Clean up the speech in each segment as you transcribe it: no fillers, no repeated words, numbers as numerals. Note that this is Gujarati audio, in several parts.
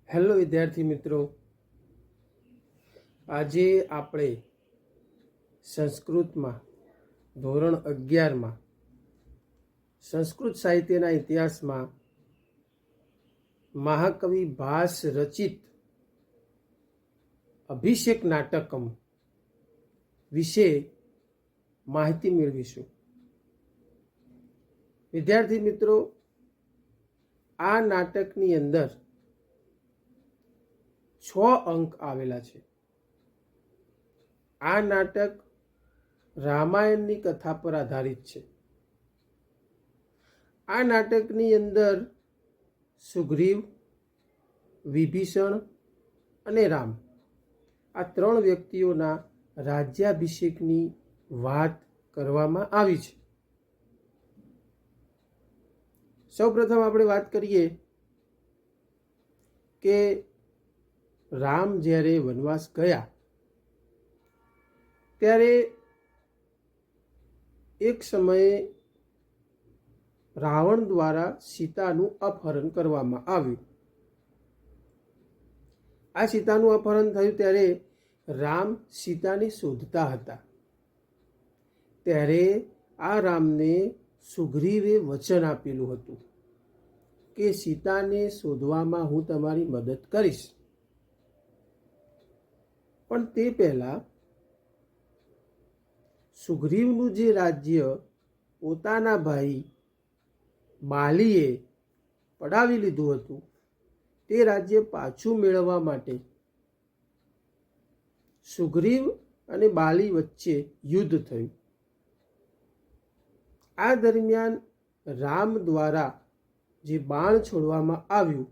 હેલો વિદ્યાર્થી મિત્રો, આજે આપણે સંસ્કૃતમાં ધોરણ 11માં સંસ્કૃત સાહિત્યના ઇતિહાસમાં મહાકવિ ભાસ રચિત અભિષેક નાટકમ વિશે માહિતી મેળવીશું. વિદ્યાર્થી મિત્રો, આ નાટકની અંદર 6 અંક આવેલા છે. આ નાટક રામાયણની કથા પર આધારિત છે. આ નાટકની અંદર સુગ્રીવ, વિભીષણ અને રામ આ 3 વ્યક્તિઓના રાજ્યાભિષેકની વાત કરવામાં આવી છે. સૌપ્રથમ આપણે વાત કરીએ કે રામ જ્યારે વનવાસ ગયા ત્યારે એક સમયે રાવણ દ્વારા સીતાનું અપહરણ કરવામાં આવ્યું. આ સીતાનું અપહરણ થયું ત્યારે રામ સીતાને શોધતા હતા. ત્યારે આ રામને સુગ્રીવે વચન આપેલું હતું કે સીતાને શોધવામાં હું તમારી મદદ કરીશ, પણ તે પહેલાં સુગ્રીવનું જે રાજ્ય પોતાના ભાઈ બાલીએ પડાવી લીધું હતું તે રાજ્ય પાછું મેળવવા માટે સુગ્રીવ અને બાલી વચ્ચે યુદ્ધ થયું. આ દરમિયાન રામ દ્વારા જે બાણ છોડવામાં આવ્યું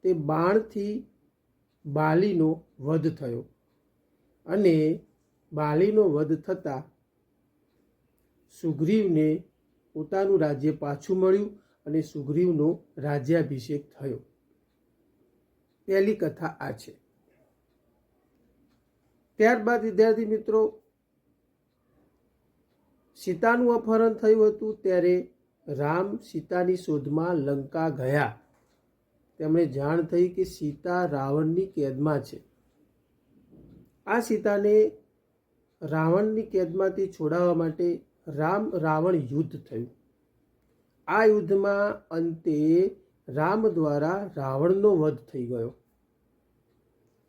તે બાણથી બાલીનો વધ થયો અને બાલીનો વધ થતાં સુગ્રીવને પોતાનું રાજ્ય પાછું મળ્યું અને સુગ્રીવનો રાજ્યાભિષેક થયો. પહેલી કથા આ છે. ત્યારબાદ વિદ્યાર્થી મિત્રો, સીતાનું અપહરણ થયું હતું ત્યારે રામ સીતાની શોધમાં લંકા ગયા. તેમણે જાણ થઈ કે સીતા રાવણની કેદમાં છે. આ સીતાને રાવણની કેદમાંથી છોડાવવા માટે રામ રાવણ યુદ્ધ થયું. આ યુદ્ધમાં અંતે રામ દ્વારા રાવણનો વધ થઈ ગયો.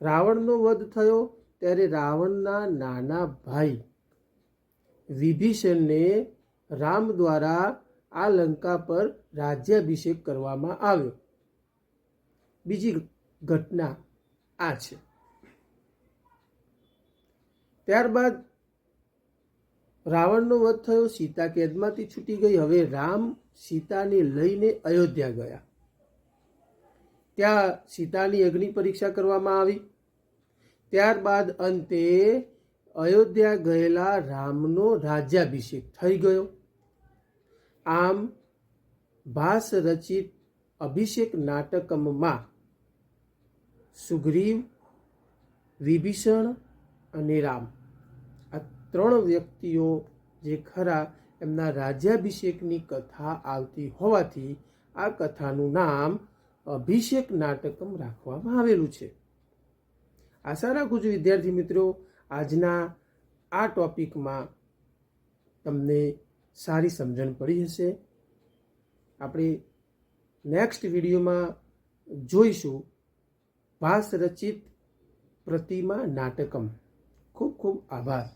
રાવણનો વધ થયો ત્યારે રાવણના નાના ભાઈ વિભીષણને રામ દ્વારા આ લંકા પર રાજ્યાભિષેક કરવામાં આવ્યો. બીજી ઘટના આ છે. ત્યારબાદ રાવણનો વધ થયો, સીતા કેદમાંથી છૂટી ગઈ. હવે રામ સીતાને લઈને અયોધ્યા ગયા. ત્યાં સીતાની અગ્નિ પરીક્ષા કરવામાં આવી. ત્યારબાદ અંતે અયોધ્યા ગયેલા રામનો રાજ્યાભિષેક થઈ ગયો. આમ ભાસ રચિત અભિષેક નાટકમમાં સુગ્રીવ, વિભીષણ અને રામ આ 3 વ્યક્તિઓ જે ખરા એમના રાજ્યાભિષેકની કથા આવતી હોવાથી આ કથાનું નામ અભિષેક નાટકમ રાખવામાં આવેલું છે. આશા રાખું છું વિદ્યાર્થી મિત્રો, આજના આ ટોપિકમાં તમને સારી સમજણ પડી હશે. આપણે નેક્સ્ટ વિડીયોમાં જોઈશું ભાસ રચિત પ્રતિમા નાટકમ. ખૂબ ખૂબ આભાર.